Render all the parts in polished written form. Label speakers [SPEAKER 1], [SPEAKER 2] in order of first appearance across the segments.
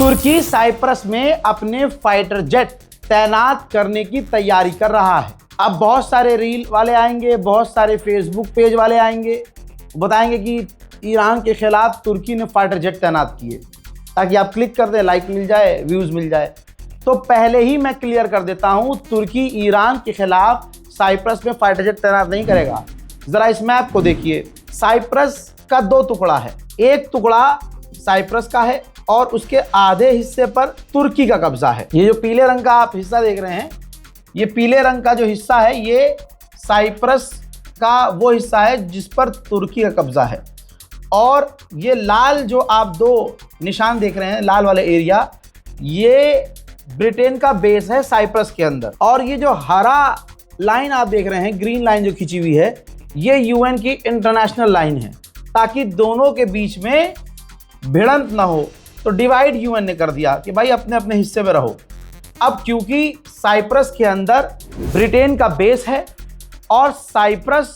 [SPEAKER 1] तुर्की Cyprus में अपने fighter jet तैनात करने की तैयारी कर रहा है। अब बहुत सारे रील वाले आएंगे, बहुत सारे फेसबुक पेज वाले आएंगे, बताएंगे कि ईरान के खिलाफ तुर्की ने फाइटर जेट तैनात किए, ताकि आप क्लिक कर दें, लाइक मिल जाए, व्यूज मिल जाए। तो पहले ही मैं क्लियर कर देता हूं, तुर्की ईरान के खिलाफ साइप्रस में फाइटर जेट तैनात नहीं करेगा। जरा इस मैप को देखिए, साइप्रस का दो टुकड़ा है, एक टुकड़ा साइप्रस का है और उसके आधे हिस्से पर तुर्की का कब्जा है। ये जो पीले रंग का आप हिस्सा देख रहे हैं, ये पीले रंग का जो हिस्सा है, ये साइप्रस का वो हिस्सा है जिस पर तुर्की का कब्जा है। और ये लाल जो आप दो निशान देख रहे हैं, लाल वाले एरिया, ये ब्रिटेन का बेस है साइप्रस के अंदर। और ये जो हरा लाइन आप देख रहे हैं, ग्रीन लाइन जो खींची हुई है, ये यूएन की इंटरनेशनल लाइन है, ताकि दोनों के बीच में भिड़ंत ना हो। तो डिवाइड यूएन ने कर दिया कि भाई अपने अपने हिस्से में रहो। अब क्योंकि साइप्रस के अंदर ब्रिटेन का बेस है और साइप्रस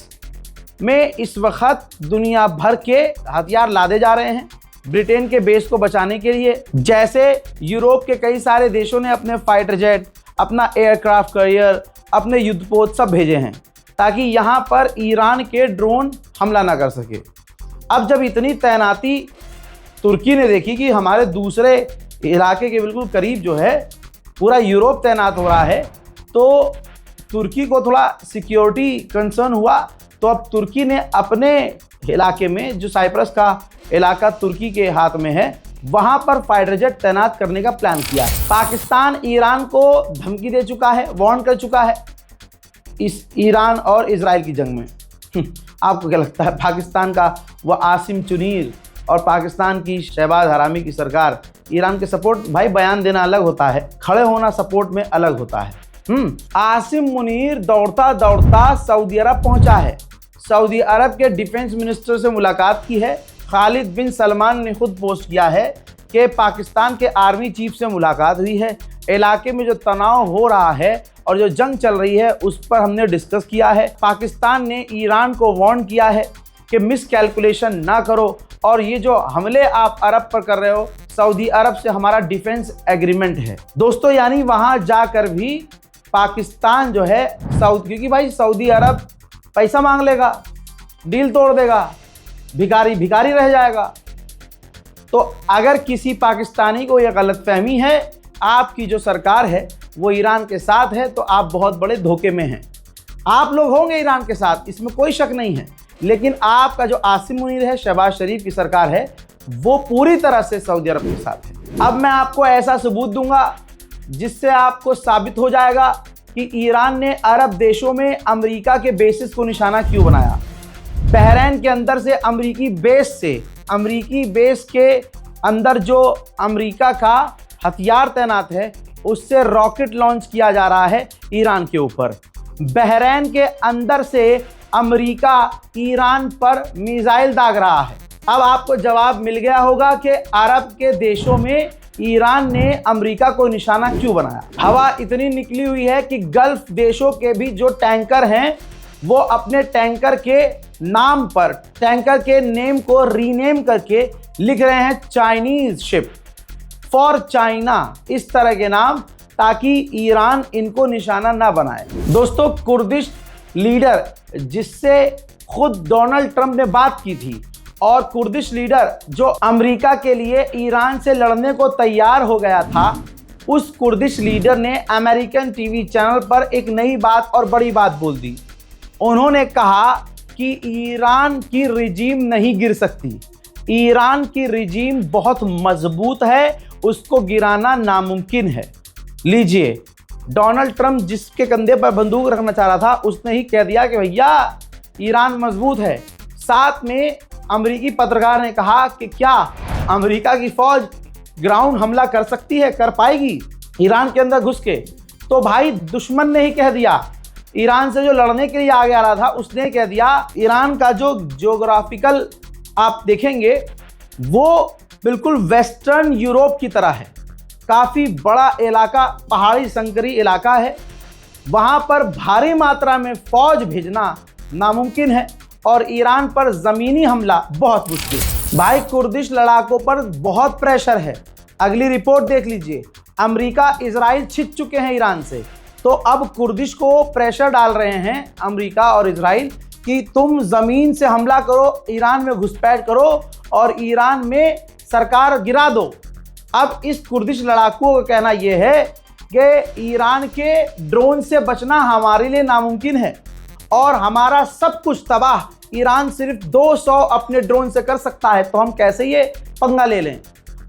[SPEAKER 1] में इस वक्त दुनिया भर के हथियार लादे जा रहे हैं ब्रिटेन के बेस को बचाने के लिए। जैसे यूरोप के कई सारे देशों ने अपने फाइटर जेट, अपना एयरक्राफ्ट कैरियर, अपने युद्धपोत सब भेजे हैं, ताकि यहाँ पर ईरान के ड्रोन हमला ना कर सके। अब जब इतनी तैनाती तुर्की ने देखी कि हमारे दूसरे इलाके के बिल्कुल करीब जो है पूरा यूरोप तैनात हो रहा है, तो तुर्की को थोड़ा सिक्योरिटी कंसर्न हुआ। तो अब तुर्की ने अपने इलाके में, जो साइप्रस का इलाका तुर्की के हाथ में है, वहां पर फाइटर जेट तैनात करने का प्लान किया। पाकिस्तान ईरान को धमकी दे चुका है, वार्न कर चुका है इस ईरान और इजराइल की जंग में। आपको क्या लगता है, पाकिस्तान का वो आसिम चुनीर और पाकिस्तान की शहबाज हरामी की सरकार ईरान के सपोर्ट, भाई बयान देना अलग होता है, खड़े होना सपोर्ट में अलग होता है। आसिम मुनीर दौड़ता दौड़ता सऊदी अरब पहुंचा है, सऊदी अरब के डिफेंस मिनिस्टर से मुलाकात की है। खालिद बिन सलमान ने खुद पोस्ट किया है कि पाकिस्तान के आर्मी चीफ से मुलाकात हुई है, इलाके में जो तनाव हो रहा है और जो जंग चल रही है उस पर हमने डिस्कस किया है। पाकिस्तान ने ईरान को वार्न किया है कि मिस कैलकुलेशन ना करो, और ये जो हमले आप अरब पर कर रहे हो, सऊदी अरब से हमारा डिफेंस एग्रीमेंट है। दोस्तों, यानी वहां जाकर भी पाकिस्तान जो है क्योंकि भाई सऊदी अरब पैसा मांग लेगा, डील तोड़ देगा, भिखारी भिखारी रह जाएगा। तो अगर किसी पाकिस्तानी को यह गलतफहमी है आपकी जो सरकार है वो ईरान के साथ है, तो आप बहुत बड़े धोखे में हैं। आप लोग होंगे ईरान के साथ, इसमें कोई शक नहीं है, लेकिन आपका जो आसिम मुनीर है, शहबाज शरीफ की सरकार है, वो पूरी तरह से सऊदी अरब के साथ है। अब मैं आपको ऐसा सबूत दूंगा जिससे आपको साबित हो जाएगा कि ईरान ने अरब देशों में अमेरिका के बेसिस को निशाना क्यों बनाया। बहरैन के अंदर से अमेरिकी बेस के अंदर जो अमेरिका का हथियार तैनात है, उससे रॉकेट लॉन्च किया जा रहा है ईरान के ऊपर। बहरैन के अंदर से अमेरिका ईरान पर मिसाइल दाग रहा है। अब आपको जवाब मिल गया होगा कि अरब के देशों में ईरान ने अमेरिका को निशाना क्यों बनाया। हवा इतनी निकली हुई है कि गल्फ देशों के भी जो टैंकर हैं, वो अपने टैंकर के नाम पर, टैंकर के नेम को रीनेम करके लिख रहे हैं चाइनीज शिप फॉर चाइना, इस तरह के नाम, ताकि ईरान इनको निशाना ना बनाए। दोस्तों, कुर्दिश लीडर जिससे खुद डोनाल्ड ट्रंप ने बात की थी, और कुर्दिश लीडर जो अमेरिका के लिए ईरान से लड़ने को तैयार हो गया था, उस कुर्दिश लीडर ने अमेरिकन टीवी चैनल पर एक नई बात और बड़ी बात बोल दी। उन्होंने कहा कि ईरान की रिजीम नहीं गिर सकती, ईरान की रिजीम बहुत मजबूत है, उसको गिराना नामुमकिन है। लीजिए, डोनाल्ड ट्रंप जिसके कंधे पर बंदूक रखना चाह रहा था, उसने ही कह दिया कि भैया ईरान मजबूत है। साथ में अमेरिकी पत्रकार ने कहा कि क्या अमेरिका की फौज ग्राउंड हमला कर सकती है, कर पाएगी ईरान के अंदर घुस के? तो भाई दुश्मन ने ही कह दिया, ईरान से जो लड़ने के लिए आगे आ रहा था उसने कह दिया। ईरान का जो ज्योग्राफिकल आप देखेंगे वो बिल्कुल वेस्टर्न यूरोप की तरह है, काफ़ी बड़ा इलाका, पहाड़ी संकरी इलाका है, वहाँ पर भारी मात्रा में फौज भेजना नामुमकिन है और ईरान पर ज़मीनी हमला बहुत मुश्किल। भाई कुर्दिश लड़ाकों पर बहुत प्रेशर है, अगली रिपोर्ट देख लीजिए, अमेरिका इजराइल छिप चुके हैं ईरान से। तो अब कुर्दिश को प्रेशर डाल रहे हैं अमेरिका और इजराइल कि तुम जमीन से हमला करो, ईरान में घुसपैठ करो और ईरान में सरकार गिरा दो। अब इस कुर्दिश लड़ाकुओं का कहना यह है कि ईरान के ड्रोन से बचना हमारे लिए नामुमकिन है और हमारा सब कुछ तबाह ईरान सिर्फ 200 अपने ड्रोन से कर सकता है, तो हम कैसे ये पंगा ले लें।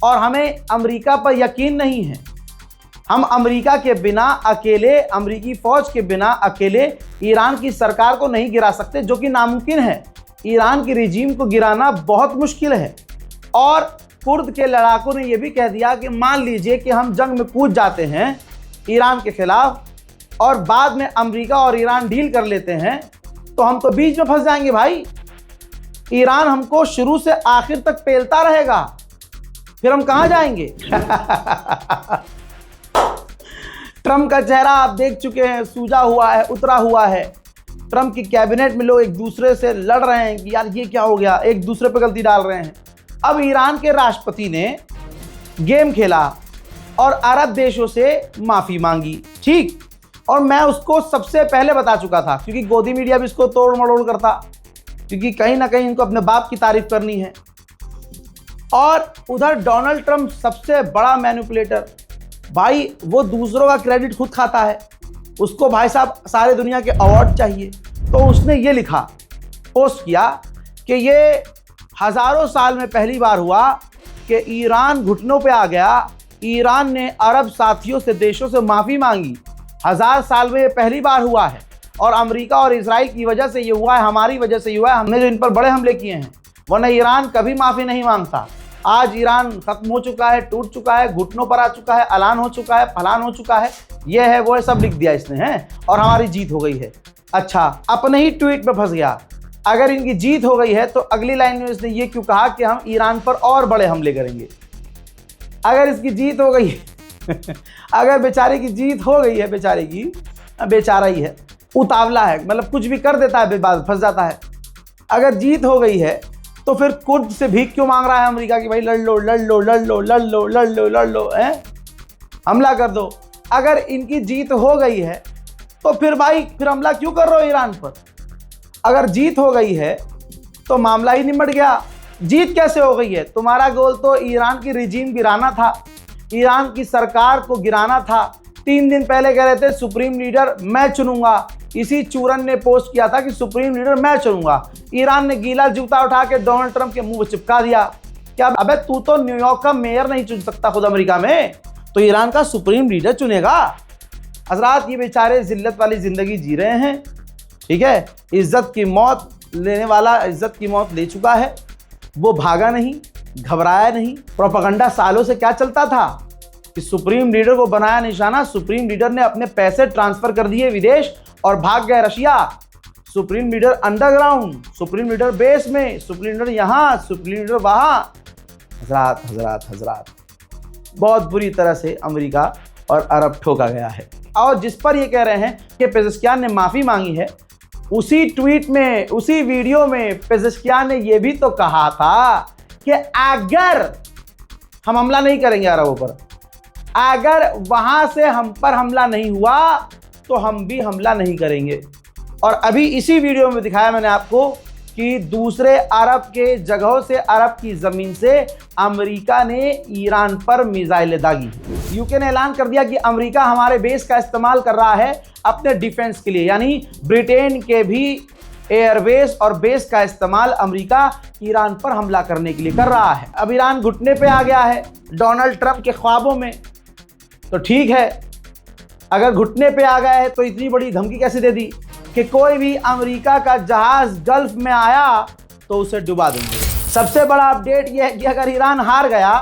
[SPEAKER 1] और हमें अमेरिका पर यकीन नहीं है। हम अमेरिका के बिना अकेले, अमेरिकी फौज के बिना अकेले ईरान की सरकार को नहीं गिरा सकते, जो कि नामुमकिन है। ईरान की रिजीम को गिराना बहुत मुश्किल है। और कुर्द के लड़ाकों ने यह भी कह दिया कि मान लीजिए कि हम जंग में कूद जाते हैं ईरान के खिलाफ और बाद में अमेरिका और ईरान डील कर लेते हैं, तो हम तो बीच में फंस जाएंगे भाई। ईरान हमको शुरू से आखिर तक पेलता रहेगा, फिर हम कहां जाएंगे। ट्रंप का चेहरा आप देख चुके हैं, सूजा हुआ है, उतरा हुआ है। ट्रंप की कैबिनेट में लोग एक दूसरे से लड़ रहे हैं कि यार ये क्या हो गया, एक दूसरे पर गलती डाल रहे हैं। अब ईरान के राष्ट्रपति ने गेम खेला और अरब देशों से माफी मांगी, ठीक। और मैं उसको सबसे पहले बता चुका था, क्योंकि गोदी मीडिया भी इसको तोड़ मड़ोड़ करता, क्योंकि कहीं ना कहीं इनको अपने बाप की तारीफ करनी है। और उधर डोनाल्ड ट्रंप सबसे बड़ा मैनिपुलेटर, भाई वो दूसरों का क्रेडिट खुद खाता है, उसको भाई साहब सारे दुनिया के अवार्ड चाहिए। तो उसने ये लिखा, पोस्ट किया कि ये हज़ारों साल में पहली बार हुआ कि ईरान घुटनों पे आ गया, ईरान ने अरब साथियों से, देशों से माफ़ी मांगी। 1000 साल में ये पहली बार हुआ है और अमेरिका और इजराइल की वजह से ये हुआ है, हमारी वजह से ये हुआ है, हमने जो इन पर बड़े हमले किए हैं, वरना ईरान कभी माफ़ी नहीं मांगता। आज ईरान खत्म हो चुका है, टूट चुका है, घुटनों पर आ चुका है, ऐलान हो चुका है, फलान हो चुका है, ये है वो है, सब लिख दिया इसने है, और हमारी जीत हो गई है। अच्छा, अपने ही ट्वीट में फंस गया। अगर इनकी जीत हो गई है तो अगली लाइन में इसने ये क्यों कहा कि हम ईरान पर और बड़े हमले करेंगे। अगर इसकी जीत हो गई अगर बेचारे की जीत हो गई है, बेचारे की, बेचारा ही है, उतावला है, मतलब कुछ भी कर देता है, बेबाद फंस जाता है। अगर जीत हो गई है तो फिर कुर्द से भीख क्यों मांग रहा है अमेरिका की, भाई लड़ लो लड़ लो लड़ लो लड़ लो लड़ लो लड़ लो, हैं, हमला कर दो। अगर इनकी जीत हो गई है तो फिर भाई फिर हमला क्यों कर रहे हो ईरान पर। अगर जीत हो गई है तो मामला ही निमट गया। जीत कैसे हो गई है? तुम्हारा गोल तो ईरान की रिजीम गिराना था, ईरान की सरकार को गिराना था। 3 दिन पहले कह रहे थे सुप्रीम लीडर मैं चुनूंगा, इसी चूरन ने पोस्ट किया था कि सुप्रीम लीडर मैं चुनूंगा। ईरान ने गीला जूता उठा के डोनाल्ड ट्रंप के मुंह में चिपका दिया। क्या अबे तू तो न्यूयॉर्क का मेयर नहीं चुन सकता खुद अमेरिका में, तो ईरान का सुप्रीम लीडर चुनेगा। हजरात, ये बेचारे जिल्लत वाली जिंदगी जी रहे हैं, ठीक है। इज्जत की मौत लेने वाला इज्जत की मौत ले चुका है, वो भागा नहीं, घबराया नहीं। प्रोपेगेंडा सालों से क्या चलता था कि सुप्रीम लीडर को बनाया निशाना, सुप्रीम लीडर ने अपने पैसे ट्रांसफर कर दिए विदेश और भाग गए Russia. Supreme leader underground, supreme leader base में, सुप्रीम लीडर यहाँ, सुप्रीम लीडर वहाँ। हजरात हजरात हजरात, बहुत बुरी तरह से अमेरिका और अरब ठोका गया है। और जिस पर ये कह रहे हैं कि पेजेश्कियान ने माफ़ी मांगी है, उसी ट्वीट में, उसी वीडियो में पेजेश्कियान ने यह भी तो कहा था कि अगर हम हमला नहीं करेंगे अरबों पर, अगर वहां से हम पर हमला नहीं हुआ तो हम भी हमला नहीं करेंगे। और अभी इसी वीडियो में दिखाया मैंने आपको कि दूसरे अरब के जगहों से, अरब की ज़मीन से अमेरिका ने ईरान पर मिसाइलें दागी। यूके ने ऐलान कर दिया कि अमेरिका हमारे बेस का इस्तेमाल कर रहा है अपने डिफेंस के लिए, यानी ब्रिटेन के भी एयरबेस और बेस का इस्तेमाल अमेरिका ईरान पर हमला करने के लिए कर रहा है। अब ईरान घुटने पे आ गया है डोनाल्ड ट्रंप के ख्वाबों में, तो ठीक है, अगर घुटने पे आ गया है तो इतनी बड़ी धमकी कैसे दे दी कि कोई भी अमेरिका का जहाज गल्फ में आया तो उसे डुबा देंगे। सबसे बड़ा अपडेट यह है कि अगर ईरान हार गया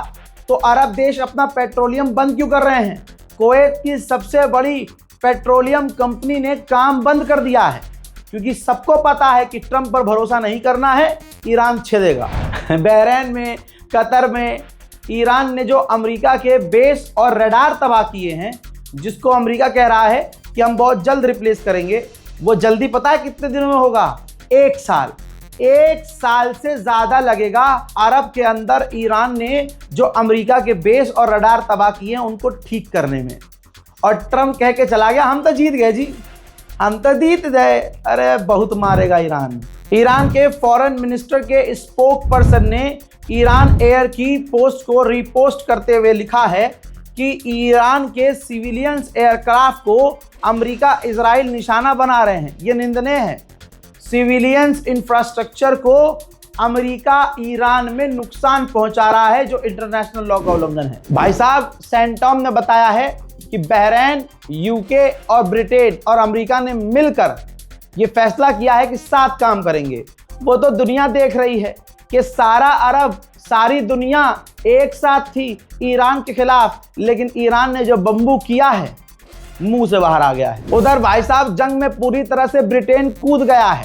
[SPEAKER 1] तो अरब देश अपना पेट्रोलियम बंद क्यों कर रहे हैं। कुवैत की सबसे बड़ी पेट्रोलियम कंपनी ने काम बंद कर दिया है, क्योंकि सबको पता है कि ट्रंप पर भरोसा नहीं करना है, ईरान छेदेगा। बहरीन में, कतर में ईरान ने जो अमेरिका के बेस और रडार तबाह किए हैं, जिसको अमेरिका कह रहा है कि हम बहुत जल्द रिप्लेस करेंगे, वो जल्दी पता है कितने दिनों में होगा? 1 साल। 1 साल से ज्यादा लगेगा अरब के अंदर ईरान ने जो अमेरिका के बेस और रडार तबाह किए हैं उनको ठीक करने में। और ट्रम्प कह के चला गया हम तो जीत गए जी, हम तो जीत गए। अरे बहुत मारेगा ईरान। ईरान के फॉरेन मिनिस्टर के स्पोक पर्सन ने ईरान एयर की पोस्ट को रीपोस्ट करते हुए लिखा है कि ईरान के सिविलियंस एयरक्राफ्ट को अमेरिका इजराइल निशाना बना रहे हैं। ये निंदनीय है। सिविलियंस इंफ्रास्ट्रक्चर को अमेरिका ईरान में नुकसान पहुंचा रहा है जो इंटरनेशनल लॉ का उल्लंघन है। भाई साहब, सेंटॉम ने बताया है कि बहरीन, यूके और ब्रिटेन और अमेरिका ने मिलकर ये फैसला किया है कि साथ काम करेंगे। वो तो दुनिया देख रही है कि सारा अरब, सारी दुनिया एक साथ थी ईरान के खिलाफ, लेकिन ईरान ने जो बम्बू किया है मुंह से बाहर आ गया है। उधर भाई साहब जंग में पूरी तरह से ब्रिटेन कूद गया है।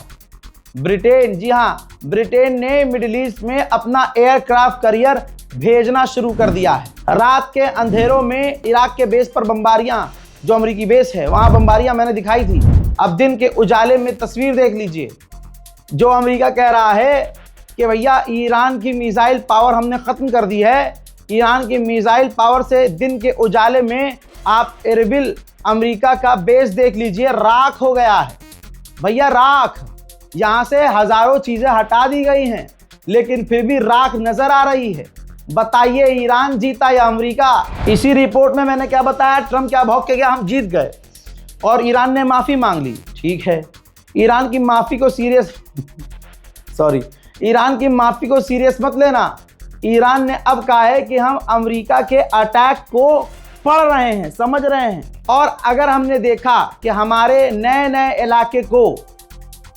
[SPEAKER 1] ब्रिटेन, जी हाँ, ब्रिटेन ने मिडिल ईस्ट में अपना एयरक्राफ्ट कैरियर भेजना शुरू कर दिया है। रात के अंधेरों में इराक के बेस पर बमबारियां, जो अमेरिकी बेस है वहां बमबारियां मैंने दिखाई थी। अब दिन के उजाले में तस्वीर देख लीजिए। जो अमेरिका कह रहा है कि भैया ईरान की मिसाइल पावर हमने ख़त्म कर दी है, ईरान की मिसाइल पावर से दिन के उजाले में आप एरबिल अमेरिका का बेस देख लीजिए, राख हो गया है। भैया राख, यहाँ से हज़ारों चीज़ें हटा दी गई हैं लेकिन फिर भी राख नज़र आ रही है। बताइए ईरान जीता या अमेरिका? इसी रिपोर्ट में मैंने क्या बताया, ट्रम्प क्या भौंक के गया हम जीत गए और ईरान ने माफ़ी मांग ली। ठीक है, ईरान की माफ़ी को सीरियस ईरान की माफ़ी को सीरियस मत लेना। ईरान ने अब कहा है कि हम अमेरिका के अटैक को पढ़ रहे हैं, समझ रहे हैं, और अगर हमने देखा कि हमारे नए नए इलाके को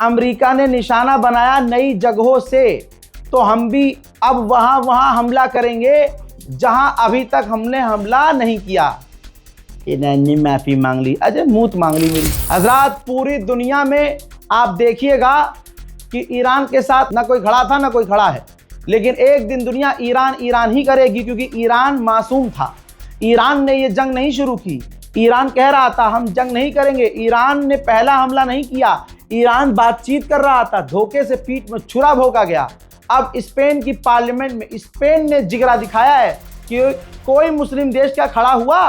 [SPEAKER 1] अमेरिका ने निशाना बनाया नई जगहों से, तो हम भी अब वहाँ हमला करेंगे जहां अभी तक हमने हमला नहीं किया। इन्होंने माफ़ी मांग ली, अजय मूत मांग ली मेरी। हजरात, पूरी दुनिया में आप देखिएगा कि ईरान के साथ ना कोई खड़ा था ना कोई खड़ा है, लेकिन एक दिन दुनिया ईरान ही करेगी, क्योंकि ईरान मासूम था। ईरान ने ये जंग नहीं शुरू की। ईरान कह रहा था हम जंग नहीं करेंगे। ईरान ने पहला हमला नहीं किया। ईरान बातचीत कर रहा था, धोखे से पीठ में छुरा भोंका गया। अब स्पेन की पार्लियामेंट में स्पेन ने जिगरा दिखाया है कि कोई मुस्लिम देश क्या खड़ा हुआ।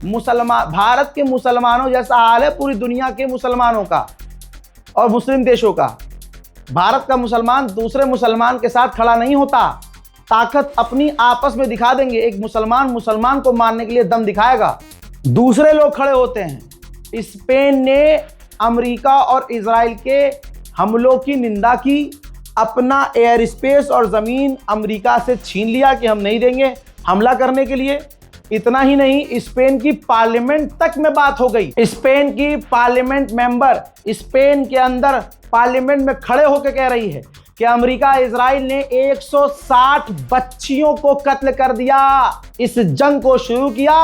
[SPEAKER 1] भारत के मुसलमानों जैसा हाल है पूरी दुनिया के मुसलमानों का और मुस्लिम देशों का। भारत का मुसलमान दूसरे मुसलमान के साथ खड़ा नहीं होता। ताकत अपनी आपस में दिखा देंगे। एक मुसलमान को मारने के लिए दम दिखाएगा, दूसरे लोग खड़े होते हैं। स्पेन ने अमेरिका और इजराइल के हमलों की निंदा की, अपना एयर स्पेस और ज़मीन अमेरिका से छीन लिया कि हम नहीं देंगे हमला करने के लिए। इतना ही नहीं, स्पेन की पार्लियामेंट तक में बात हो गई। स्पेन की पार्लियामेंट मेंबर स्पेन के अंदर पार्लियामेंट में खड़े होकर कह रही है कि अमेरिका इजराइल ने 160 बच्चियों को कत्ल कर दिया। इस जंग को शुरू किया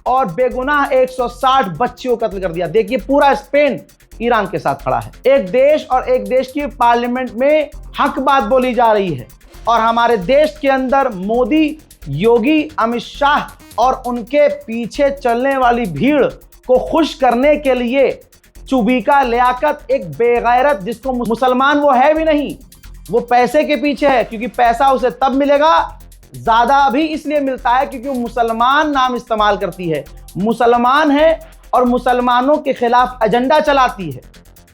[SPEAKER 1] और बेगुनाह 160 बच्चियों को कत्ल कर दिया। देखिए, पूरा स्पेन ईरान के साथ खड़ा है। एक देश और एक देश की पार्लियामेंट में हक बात बोली जा रही है और हमारे देश के अंदर मोदी, योगी, अमित शाह और उनके पीछे चलने वाली भीड़ को खुश करने के लिए चुबीका लियाकत, एक बेगैरत जिसको मुसलमान वो है भी नहीं, वो पैसे के पीछे है, क्योंकि पैसा उसे तब मिलेगा, ज्यादा भी इसलिए मिलता है क्योंकि वो मुसलमान नाम इस्तेमाल करती है, मुसलमान है और मुसलमानों के खिलाफ एजेंडा चलाती है।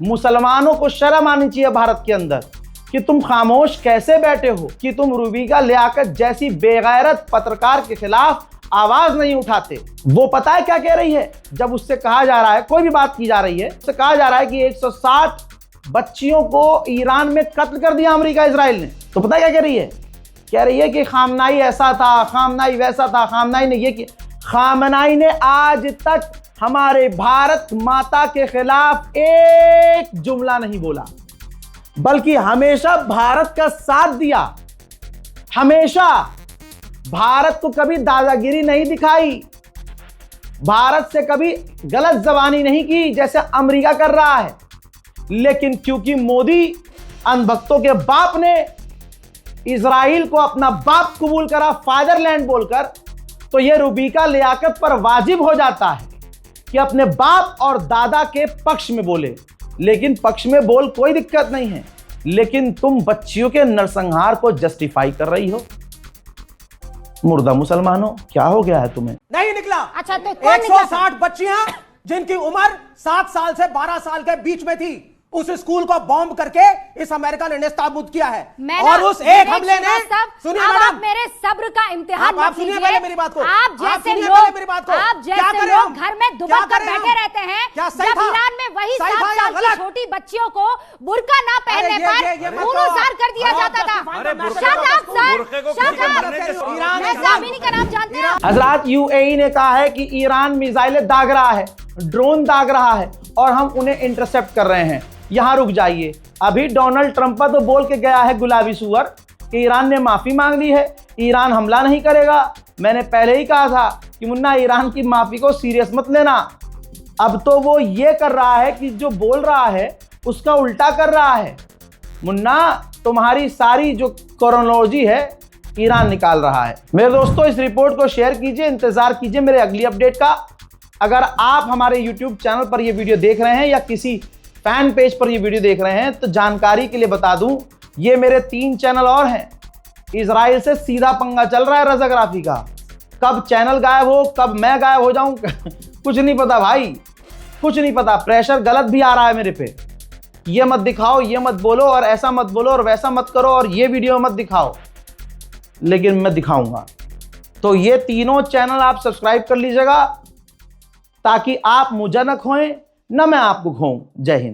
[SPEAKER 1] मुसलमानों को शर्म आनी चाहिए भारत के अंदर कि तुम खामोश कैसे बैठे हो, कि तुम चुबीका लियाकत जैसी बेगैरत पत्रकार के खिलाफ आवाज नहीं उठाते। वो पता है क्या कह रही है? जब उससे कहा जा रहा है, कोई भी बात की जा रही है, उससे कहा जा रहा है कि 160 बच्चियों को ईरान में कत्ल कर दिया अमेरिका इजराइल ने, तो पता है क्या कह रही है? कह रही है कि खामनाई ऐसा था, खामनाई वैसा था, खामनाई ने ये किया। खामनाई ने आज तक हमारे भारत माता के खिलाफ एक जुमला नहीं बोला, बल्कि हमेशा भारत का साथ दिया। हमेशा भारत को कभी दादागिरी नहीं दिखाई, भारत से कभी गलत जबानी नहीं की जैसे अमेरिका कर रहा है। लेकिन क्योंकि मोदी अंधभक्तों के बाप ने इजराइल को अपना बाप कबूल करा फादरलैंड बोलकर, तो यह चुबीका लियाकत पर वाजिब हो जाता है कि अपने बाप और दादा के पक्ष में बोले। लेकिन पक्ष में बोल, कोई दिक्कत नहीं है, लेकिन तुम बच्चियों के नरसंहार को जस्टिफाई कर रही हो। मुर्दा मुसलमानों, क्या हो गया है तुम्हें?
[SPEAKER 2] नहीं निकला।
[SPEAKER 3] अच्छा तो कौन निकला?
[SPEAKER 2] 160 बच्चियां जिनकी उम्र 7 साल से 12 साल के बीच में थी, उस स्कूल को बॉम्ब करके इस अमेरिका ने नेस्तनाबूद किया है। और उस एक हमले ने, सुनिए मैडम,
[SPEAKER 3] आप मेरे सब्र का इम्तिहान मत
[SPEAKER 2] सुनिए
[SPEAKER 3] कीजिए।
[SPEAKER 2] पहले मेरी बात को।
[SPEAKER 3] आप जैसे
[SPEAKER 2] सुनिए
[SPEAKER 3] लोग,
[SPEAKER 2] पहले मेरी बात को।
[SPEAKER 3] आप
[SPEAKER 2] क्या
[SPEAKER 3] जैसे
[SPEAKER 2] करें
[SPEAKER 3] लोग
[SPEAKER 2] हम?
[SPEAKER 3] घर में दुबक कर बैठे रहते हैं,
[SPEAKER 2] क्या सही
[SPEAKER 3] जब
[SPEAKER 2] था?
[SPEAKER 3] ईरान में वही
[SPEAKER 2] सही
[SPEAKER 3] 7
[SPEAKER 2] था या
[SPEAKER 3] साल की
[SPEAKER 2] गलत?
[SPEAKER 3] छोटी बच्चियों को बुर्का ना पहनने
[SPEAKER 2] ये
[SPEAKER 3] पर
[SPEAKER 2] मत
[SPEAKER 3] खून-उजार कर दिया
[SPEAKER 2] करो।
[SPEAKER 3] जाता था। Shut up, sir! Shut up! मैं सामिनी का नाम जानते हैं।
[SPEAKER 1] हजरात, यूएई ने कहा है कि ईरान मिसाइलें दाग रहा है, ड्रोन दाग रहा है और हम उन्हें इंटरसेप्ट कर रहे हैं। यहां रुक जाइए, अभी डोनाल्ड ट्रंप तो बोल के गया है गुलाबी सुअर कि ईरान ने माफी मांग ली है, ईरान हमला नहीं करेगा। मैंने पहले ही कहा था कि मुन्ना ईरान की माफी को सीरियस मत लेना। अब तो वो ये कर रहा है कि जो बोल रहा है उसका उल्टा कर रहा है। मुन्ना, तुम्हारी सारी जो क्रोनोलॉजी है ईरान निकाल रहा है। मेरे दोस्तों, इस रिपोर्ट को शेयर कीजिए, इंतजार कीजिए मेरे अगली अपडेट का। अगर आप हमारे YouTube चैनल पर ये वीडियो देख रहे हैं या किसी फैन पेज पर ये वीडियो देख रहे हैं तो जानकारी के लिए बता दूं, ये मेरे 3 चैनल और हैं। इजराइल से सीधा पंगा चल रहा है रजाग्राफी का। कब चैनल गायब हो, कब मैं गायब हो जाऊं कुछ नहीं पता भाई, कुछ नहीं पता। प्रेशर गलत भी आ रहा है मेरे पे, ये मत दिखाओ, ये मत बोलो और ऐसा मत बोलो और वैसा मत करो और ये वीडियो मत दिखाओ, लेकिन मैं दिखाऊंगा। तो ये तीनों चैनल आप सब्सक्राइब कर लीजिएगा ताकि आप मुझे न खोएं, न मैं आपको खोऊं। जय हिंद।